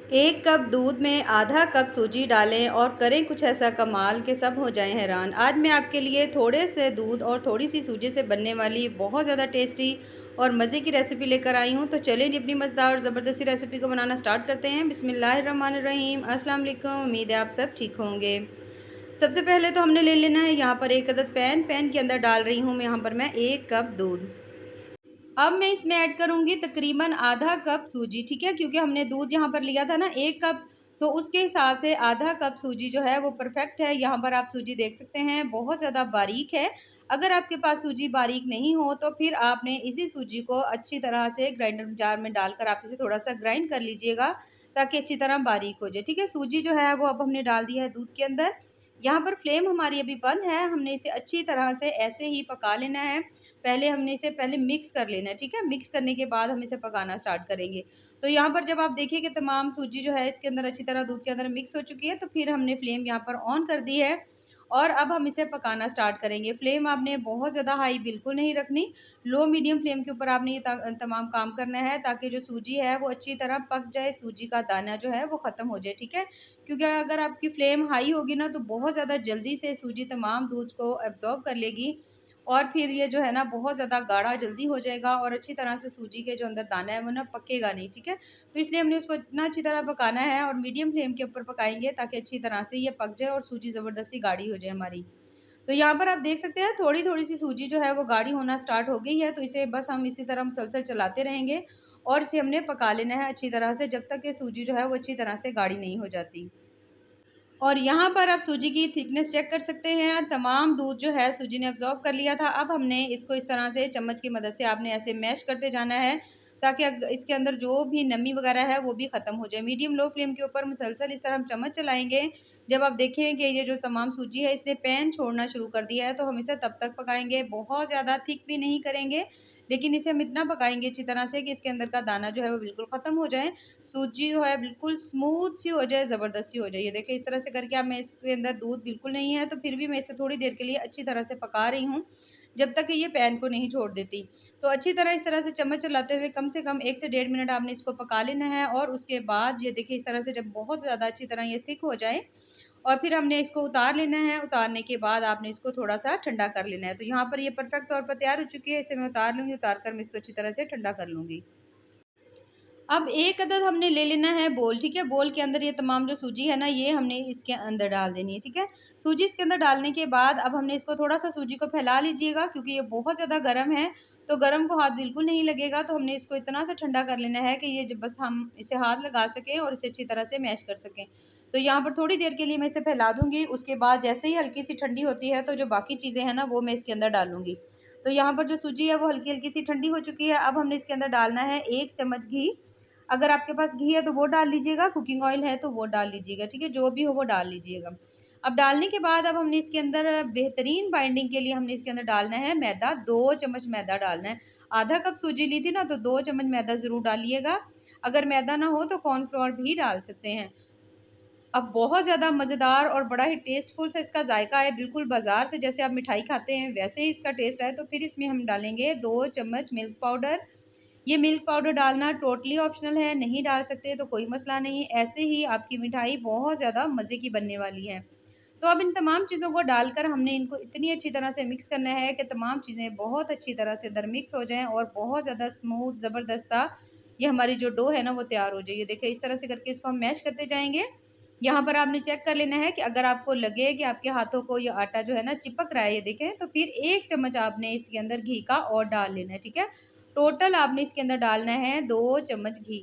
1 cup दूध में आधा कप सूजी डालें और करें कुछ ऐसा कमाल कि सब हो जाएं हैरान। आज मैं आपके लिए थोड़े से दूध और थोड़ी सी सूजी से बनने वाली बहुत ज़्यादा टेस्टी और मज़े की रेसिपी लेकर आई हूँ। तो चलें जी अपनी मज़ेदार और ज़बरदस्ती रेसिपी को बनाना स्टार्ट करते हैं। बिस्मिल्लाहिर्रहमानिर्रहीम। अस्सलाम वालेकुम। उम्मीद है आप सब ठीक होंगे। सबसे पहले तो हमने ले लेना है यहाँ पर 1 अदद पैन के अंदर डाल रही हूँ मैं यहाँ पर मैं 1 कप दूध। अब मैं इसमें ऐड करूँगी तकरीबन आधा कप सूजी, ठीक है? क्योंकि हमने दूध यहाँ पर लिया था ना 1 कप, तो उसके हिसाब से आधा कप सूजी जो है वो परफेक्ट है। यहाँ पर आप सूजी देख सकते हैं बहुत ज़्यादा बारीक है। अगर आपके पास सूजी बारीक नहीं हो तो फिर आपने इसी सूजी को अच्छी तरह से ग्राइंडर जार में डालकर आप इसे थोड़ा-सा ग्राइंड कर लीजिएगा ताकि अच्छी तरह बारीक हो जाए, ठीक है? सूजी जो है वो अब हमने डाल दिया है दूध के अंदर। यहाँ पर फ्लेम हमारी अभी बंद है, हमने इसे अच्छी तरह से ऐसे ही पका लेना है। हमने इसे पहले मिक्स कर लेना है, ठीक है? मिक्स करने के बाद हम इसे पकाना स्टार्ट करेंगे। तो यहाँ पर जब आप देखिए कि तमाम सूजी जो है इसके अंदर अच्छी तरह दूध के अंदर मिक्स हो चुकी है, तो फिर हमने फ्लेम यहाँ पर ऑन कर दी है और अब हम इसे पकाना स्टार्ट करेंगे। फ्लेम आपने बहुत ज़्यादा हाई बिल्कुल नहीं रखनी, लो मीडियम फ्लेम के ऊपर आपने ये तमाम काम करना है ताकि जो सूजी है वो अच्छी तरह पक जाए, सूजी का दाना जो है वो ख़त्म हो जाए, ठीक है? क्योंकि अगर आपकी फ्लेम हाई होगी ना तो बहुत ज़्यादा जल्दी से सूजी तमाम दूध को एब्ज़ॉर्ब कर लेगी और फिर ये जो है ना बहुत ज़्यादा गाढ़ा जल्दी हो जाएगा और अच्छी तरह से सूजी के जो अंदर दाना है वो ना पकेगा नहीं, ठीक है? तो इसलिए हमने उसको इतना अच्छी तरह पकाना है और मीडियम फ्लेम के ऊपर पकाएँगे ताकि अच्छी तरह से ये पक जाए और सूजी ज़बरदस्ती गाढ़ी हो जाए हमारी। तो यहाँ पर आप देख सकते हैं थोड़ी-थोड़ी सी सूजी जो है वो गाढ़ी होना स्टार्ट हो गई है, तो इसे बस हम इसी तरह मुसलसल चलाते रहेंगे और इसे हमने पका लेना है अच्छी तरह से जब तक ये सूजी जो है वो अच्छी तरह से गाढ़ी नहीं हो जाती। और यहाँ पर आप सूजी की थिकनेस चेक कर सकते हैं, तमाम दूध जो है सूजी ने अब्ज़ॉर्ब कर लिया था। अब हमने इसको इस तरह से चम्मच की मदद से आपने ऐसे मैश करते जाना है, ताकि इसके अंदर जो भी नमी वग़ैरह है वो भी ख़त्म हो जाए। मीडियम लो फ्लेम के ऊपर मुसलसल इस तरह हम चम्मच चलाएँगे, जब आप देखें कि ये जो तमाम सूजी है इसने पैन छोड़ना शुरू कर दिया है, तो हम इसे तब तक पकाएँगे, बहुत ज़्यादा थिक भी नहीं करेंगे, लेकिन इसे हम इतना पकाएँगे अच्छी तरह से कि इसके अंदर का दाना जो है वो बिल्कुल ख़त्म हो जाए। सूजी जो है बिल्कुल स्मूथ सी हो जाए, ज़बरदस्त सी हो जाए। ये देखिए इस तरह से करके अब मैं इसके अंदर दूध बिल्कुल नहीं है, तो फिर भी मैं इसे थोड़ी देर के लिए अच्छी तरह से पका रही हूँ, जब तक कि ये पैन को नहीं छोड़ देती। तो अच्छी तरह इस तरह से चम्मच चलाते हुए कम से कम 1 से डेढ़ मिनट आपने इसको पका लेना है और उसके बाद ये देखिए इस तरह से जब बहुत ज़्यादा अच्छी तरह ये थिक हो जाए और फिर हमने इसको उतार लेना है। उतारने के बाद आपने इसको थोड़ा-सा ठंडा कर लेना है। तो यहाँ पर ये परफेक्ट तौर पर तैयार हो चुकी है, इसे मैं उतार लूँगी, उतार कर मैं इसको अच्छी तरह से ठंडा कर लूँगी। अब 1 अदद हमने ले लेना है बोल, ठीक है? बोल के अंदर ये तमाम जो सूजी है ना, ये हमने इसके अंदर डाल देनी है, ठीक है? सूजी इसके अंदर डालने के बाद अब हमने इसको थोड़ा-सा सूजी को फैला लीजिएगा क्योंकि ये बहुत ज़्यादा गरम है, तो गरम को हाथ बिल्कुल नहीं लगेगा, तो हमने इसको इतना सा ठंडा कर लेना है कि ये ज बस हम इसे हाथ लगा सकें और इसे अच्छी तरह से मैश कर सकें। तो यहाँ पर थोड़ी देर के लिए मैं इसे फैला दूँगी, उसके बाद जैसे ही हल्की-सी ठंडी होती है, तो जो बाकी चीज़ें हैं ना, वो मैं इसके अंदर डालूँगी। तो यहाँ पर जो सूजी है, वो हल्की-हल्की सी ठंडी हो चुकी है, अब हमने इसके अंदर डालना है 1 चम्मच घी। अगर आपके पास घी है तो वो डाल लीजिएगा, कुकिंग ऑयल है तो वो डाल लीजिएगा, ठीक है? जो भी हो वो डाल लीजिएगा। अब डालने के बाद अब हमने इसके अंदर बेहतरीन बाइंडिंग के लिए हमने इसके अंदर डालना है मैदा, 2 चम्मच मैदा डालना है। आधा कप सूजी ली थी ना तो 2 चम्मच मैदा ज़रूर डालिएगा। अगर मैदा ना हो तो कॉर्नफ्लोर भी डाल सकते हैं। अब बहुत ज़्यादा मज़ेदार और बड़ा ही टेस्टफुल सा इसका ज़ायका है, बिल्कुल बाज़ार से जैसे आप मिठाई खाते हैं वैसे ही इसका टेस्ट है। तो फिर इसमें हम डालेंगे 2 चम्मच मिल्क पाउडर। ये मिल्क पाउडर डालना टोटली ऑप्शनल है, नहीं डाल सकते तो कोई मसला नहीं। ऐसे ही आपकी मिठाई बहुत ज़्यादा मज़े की बनने वाली है। तो अब इन तमाम चीज़ों को डालकर हमने इनको इतनी अच्छी तरह से मिक्स करना है कि तमाम चीज़ें बहुत अच्छी तरह से दरमिक्स हो जाएँ और बहुत ज़्यादा स्मूथ ज़बरदस्त सा ये हमारी जो डो है ना वो तैयार हो जाए। ये देखिए इस तरह से करके इसको हम मैश करते जाएँगे। यहाँ पर आपने चेक कर लेना है कि अगर आपको लगे कि आपके हाथों को ये आटा जो है ना चिपक रहा है, ये देखें, तो फिर 1 चम्मच आपने इसके अंदर घी का और डाल लेना है, ठीक है? टोटल आपने इसके अंदर डालना है 2 चम्मच घी।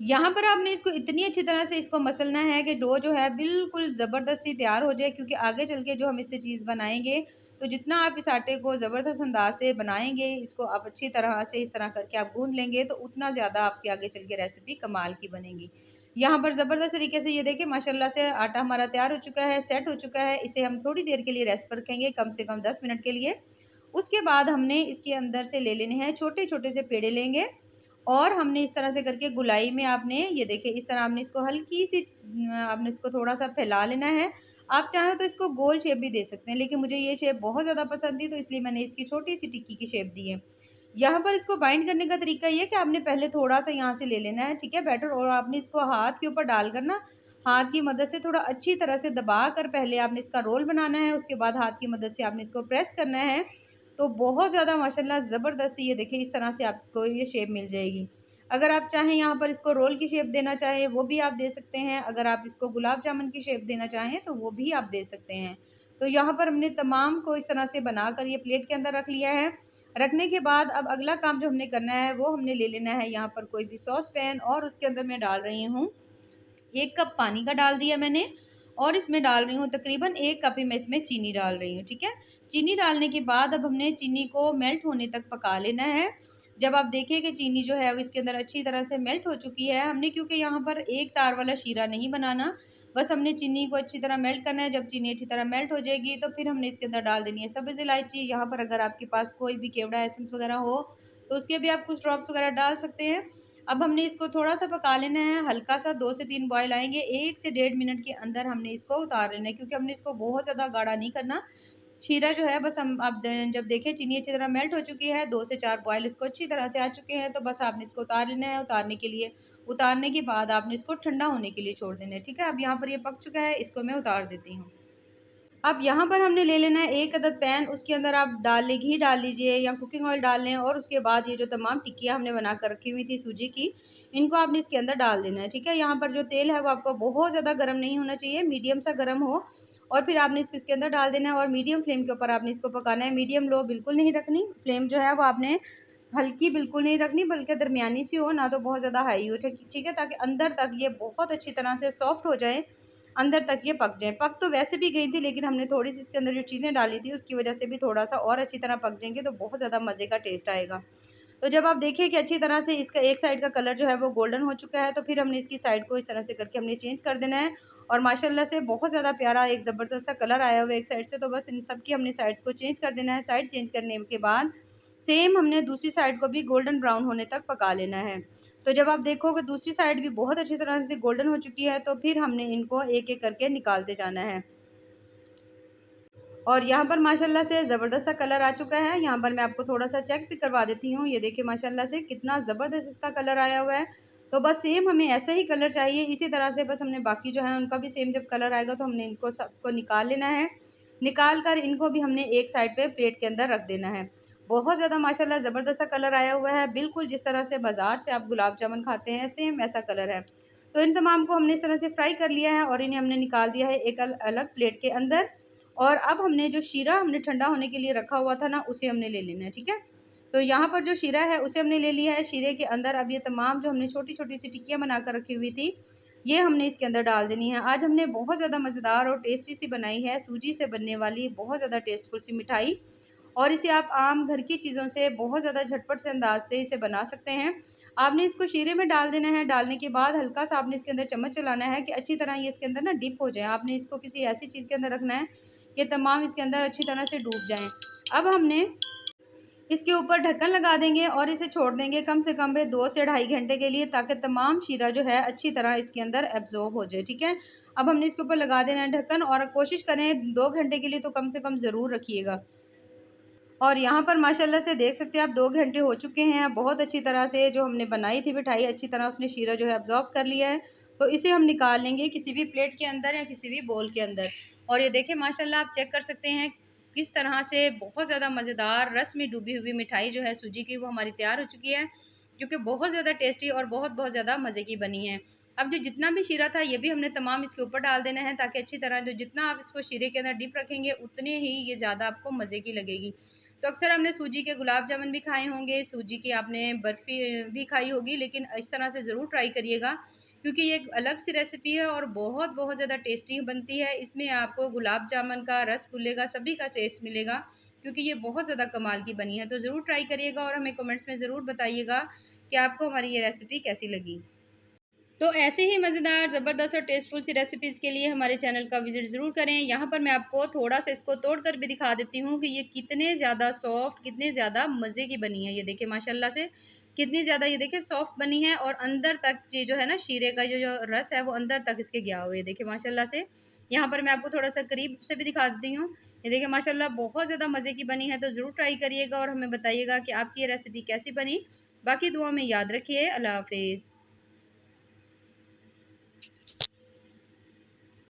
यहाँ पर आपने इसको इतनी अच्छी तरह से इसको मसलना है कि डो जो है बिल्कुल ज़बरदस्त सी तैयार हो जाए, क्योंकि आगे चल के जो हम इससे चीज़ बनाएँगे, तो जितना आप इस आटे को ज़बरदस्त अंदाज़ से बनाएँगे, इसको आप अच्छी तरह से इस तरह करके आप गूँध लेंगे, तो उतना ज़्यादा आपकी आगे चल के रेसिपी कमाल की बनेगी। यहाँ पर ज़बरदस्त तरीके से ये देखिए माशाल्लाह से आटा हमारा तैयार हो चुका है, सेट हो चुका है। इसे हम थोड़ी देर के लिए रेस्ट पर रखेंगे, कम से कम 10 मिनट के लिए। उसके बाद हमने इसके अंदर से ले लेने हैं छोटे-छोटे से पेड़े लेंगे और हमने इस तरह से करके गुलाई में आपने ये देखिए इस तरह आपने इसको हल्की-सी आपने इसको थोड़ा-सा फैला लेना है। आप चाहें तो इसको गोल शेप भी दे सकते हैं, लेकिन मुझे ये शेप बहुत ज़्यादा पसंद थी तो इसलिए मैंने इसकी छोटी-सी टिक्की की शेप दी है। यहाँ पर इसको बाइंड करने का तरीका ये है कि आपने पहले थोड़ा-सा यहाँ से ले लेना है, ठीक है, बैटर, और आपने इसको हाथ के ऊपर डालकर ना, हाथ की मदद से थोड़ा अच्छी तरह से दबाकर पहले आपने इसका रोल बनाना है, उसके बाद हाथ की मदद से आपने इसको प्रेस करना है। तो बहुत ज़्यादा माशाल्लाह ज़बरदस्त ये देखिए इस तरह से आपको ये शेप मिल जाएगी। अगर आप चाहें यहाँ पर इसको रोल की शेप देना चाहें, वो भी आप दे सकते हैं। अगर आप इसको गुलाब जामुन की शेप देना चाहें, तो वो भी आप दे सकते हैं। तो यहाँ पर हमने तमाम को इस तरह से बनाकर ये प्लेट के अंदर रख लिया है। रखने के बाद अब अगला काम जो हमने करना है, वो हमने ले लेना है यहाँ पर कोई भी सॉस पैन, और उसके अंदर मैं डाल रही हूँ 1 कप पानी का डाल दिया मैंने, और इसमें डाल रही हूँ तकरीबन 1 कप ही मैं इसमें चीनी डाल रही हूँ, ठीक है। चीनी डालने के बाद अब हमने चीनी को मेल्ट होने तक पका लेना है। जब आप देखें कि चीनी जो है वो इसके अंदर अच्छी तरह से मेल्ट हो चुकी है, हमने क्योंकि यहाँ पर एक तार वाला शीरा नहीं बनाना, बस हमने चीनी को अच्छी तरह मेल्ट करना है। जब चीनी अच्छी तरह मेल्ट हो जाएगी, तो फिर हमने इसके अंदर डाल देनी है सब्ज़ इलायची। यहाँ पर अगर आपके पास कोई भी केवड़ा एसेंस वगैरह हो, तो उसके भी आप कुछ ड्रॉप्स वगैरह डाल सकते हैं। अब हमने इसको थोड़ा-सा पका लेना है, हल्का-सा 2 से 3 बॉयल आएँगे, 1 से डेढ़ मिनट के अंदर हमने इसको उतार लेना है, क्योंकि हमने इसको बहुत ज़्यादा गाढ़ा नहीं करना। शीरा जो है बस हम अब द जब देखें चीनी अच्छी तरह मेल्ट हो चुकी है, 2 से 4 बॉयल इसको अच्छी तरह से आ चुके हैं, तो बस आपने इसको उतार लेना है। उतारने के बाद आपने इसको ठंडा होने के लिए छोड़ देना है, ठीक है? अब यहाँ पर ये पक चुका है, इसको मैं उतार देती हूँ। अब यहाँ पर हमने ले लेना है 1 अदद पैन, उसके अंदर आप घी डाल लीजिए या कुकिंग ऑयल डाल लें, और उसके बाद ये जो तमाम टिक्कियाँ हमने बना कर रखी हुई थी सूजी की, इनको आपने इसके अंदर डाल देना है, ठीक है? यहाँ पर जो तेल है वो आपको बहुत ज़्यादा गर्म नहीं होना चाहिए, मीडियम सा गर्म हो, और फिर आपने इसको इसके अंदर डाल देना है, और मीडियम फ्लेम के ऊपर आपने इसको पकाना है। मीडियम लो बिल्कुल नहीं रखनी, फ्लेम जो है वो आपने हल्की बिल्कुल नहीं रखनी, बल्कि दरमियानी सी हो, ना तो बहुत ज़्यादा हाई हो, ठीक है? ताकि अंदर तक ये बहुत अच्छी तरह से सॉफ्ट हो जाए, अंदर तक ये पक जाएँ। पक तो वैसे भी गई थी, लेकिन हमने थोड़ी-सी इसके अंदर जो चीज़ें डाली थी, उसकी वज़ह से भी थोड़ा-सा और अच्छी तरह पक जाएँगे, तो बहुत ज़्यादा मज़े का टेस्ट आएगा। तो जब आप देखिए कि अच्छी तरह से इसका एक साइड का कलर जो है वो गोल्डन हो चुका है, तो फिर हमने इसकी साइड को इस तरह से करके हमने चेंज कर देना है, और माशाल्लाह से बहुत ज़्यादा प्यारा एक ज़बरदस्त सा कलर आया हुआ है एक साइड से। तो बस इन सब की हमने साइड्स को चेंज कर देना है। साइड चेंज करने के बाद सेम हमने दूसरी साइड को भी गोल्डन ब्राउन होने तक पका लेना है। तो जब आप देखोगे दूसरी साइड भी बहुत अच्छी तरह से गोल्डन हो चुकी है, तो फिर हमने इनको एक-एक करके निकालते जाना है। और यहाँ पर माशाल्लाह से ज़बरदस्त सा कलर आ चुका है। यहाँ पर मैं आपको थोड़ा-सा चेक भी करवा देती हूँ। ये देखिए माशाल्लाह से कितना ज़बरदस्त इसका कलर आया हुआ है। तो बस सेम हमें ऐसा ही कलर चाहिए। इसी तरह से बस हमने बाकी जो है उनका भी सेम जब कलर आएगा, तो हमने इनको सबको निकाल लेना है। निकाल कर इनको भी हमने एक साइड पे प्लेट के अंदर रख देना है। बहुत ज़्यादा माशाल्लाह ज़बरदस्त सा कलर आया हुआ है। बिल्कुल जिस तरह से बाज़ार से आप गुलाब जामुन खाते हैं, सेम ऐसा कलर है। तो इन तमाम को हमने इस तरह से फ्राई कर लिया है, और इन्हें हमने निकाल दिया है एक अलग प्लेट के अंदर। और अब हमने जो शीरा हमने ठंडा होने के लिए रखा हुआ था ना, उसे हमने ले लेना है, ठीक है? तो यहाँ पर जो शीरा है उसे हमने ले लिया है। शीरे के अंदर अब ये तमाम जो हमने छोटी-छोटी सी टिक्कियाँ बनाकर रखी हुई थी, ये हमने इसके अंदर डाल देनी है। आज हमने बहुत ज़्यादा मज़ेदार और टेस्टी सी बनाई है, सूजी से बनने वाली बहुत ज़्यादा टेस्टफुल सी मिठाई, और इसे आप आम घर की चीज़ों से बहुत ज़्यादा झटपट से अंदाज़ से इसे बना सकते हैं। आपने इसको शीरे में डाल देना है, डालने के बाद हल्का-सा आपने इसके अंदर चम्मच चलाना है कि अच्छी तरह ये इसके अंदर ना डिप हो जाए। आपने इसको किसी ऐसी चीज़ के अंदर रखना है, ये तमाम इसके अंदर अच्छी तरह से डूब जाएँ। अब हमने इसके ऊपर ढक्कन लगा देंगे, और इसे छोड़ देंगे कम से कम 2 से ढाई घंटे के लिए, ताकि तमाम शीरा जो है अच्छी तरह इसके अंदर एब्ज़ॉर्ब हो जाए, ठीक है? अब हमने इसके ऊपर लगा देना है ढक्कन, और कोशिश करें 2 घंटे के लिए तो कम से कम ज़रूर रखिएगा। और यहाँ पर माशाल्लाह से देख सकते हैं आप 2 घंटे हो चुके हैं। बहुत अच्छी तरह से जो हमने बनाई थी मिठाई, अच्छी तरह उसने शीरा जो है अब्ज़ॉर्ब कर लिया है। तो इसे हम निकाल लेंगे किसी भी प्लेट के अंदर या किसी भी बोल के अंदर। और ये देखें माशाल्लाह आप चेक कर सकते हैं किस तरह से बहुत ज़्यादा मज़ेदार रस में डूबी हुई मिठाई जो है सूजी की, वो हमारी तैयार हो चुकी है। जो कि बहुत ज़्यादा टेस्टी और बहुत-बहुत ज़्यादा मज़े की बनी है। अब जो जितना भी शीरा था, ये भी हमने तमाम इसके ऊपर डाल देना है, ताकि अच्छी तरह जो जितना आप इसको शीरे के अंदर डिप रखेंगे, उतने ही ये ज़्यादा आपको मज़े की लगेगी। तो अक्सर हमने सूजी के गुलाब जामुन भी खाए होंगे, सूजी की आपने बर्फ़ी भी खाई होगी, लेकिन इस तरह से ज़रूर ट्राई करिएगा, क्योंकि ये एक अलग सी रेसिपी है और बहुत-बहुत ज़्यादा टेस्टी बनती है। इसमें आपको गुलाब जामुन का, रसगुल्ले का, सभी का टेस्ट मिलेगा, क्योंकि ये बहुत ज़्यादा कमाल की बनी है। तो ज़रूर ट्राई करिएगा, और हमें कमेंट्स में ज़रूर बताइएगा कि आपको हमारी ये रेसिपी कैसी लगी। तो ऐसे ही मज़ेदार, ज़बरदस्त और टेस्टफुल सी रेसिपीज़ के लिए हमारे चैनल का विज़िट ज़रूर करें। यहाँ पर मैं आपको थोड़ा-सा इसको तोड़ कर भी दिखा देती हूँ कि ये कितने ज़्यादा सॉफ्ट, कितने ज़्यादा मज़े की बनी है। ये देखिए माशाल्लाह से कितनी ज़्यादा ये देखिए सॉफ्ट बनी है, और अंदर तक ये जो है ना शीरे का जो जो रस है वो अंदर तक इसके गया हुआ है। ये देखिए माशाल्लाह से। यहाँ पर मैं आपको थोड़ा-सा करीब से भी दिखा देती हूँ ये देखिए माशाल्लाह बहुत ज़्यादा मज़े की बनी है, तो ज़रूर ट्राई करिएगा और हमें बताइएगा कि आपकी ये रेसिपी कैसी बनी। बाकी दुआ में याद रखिए। अल्लाह हाफ़िज़।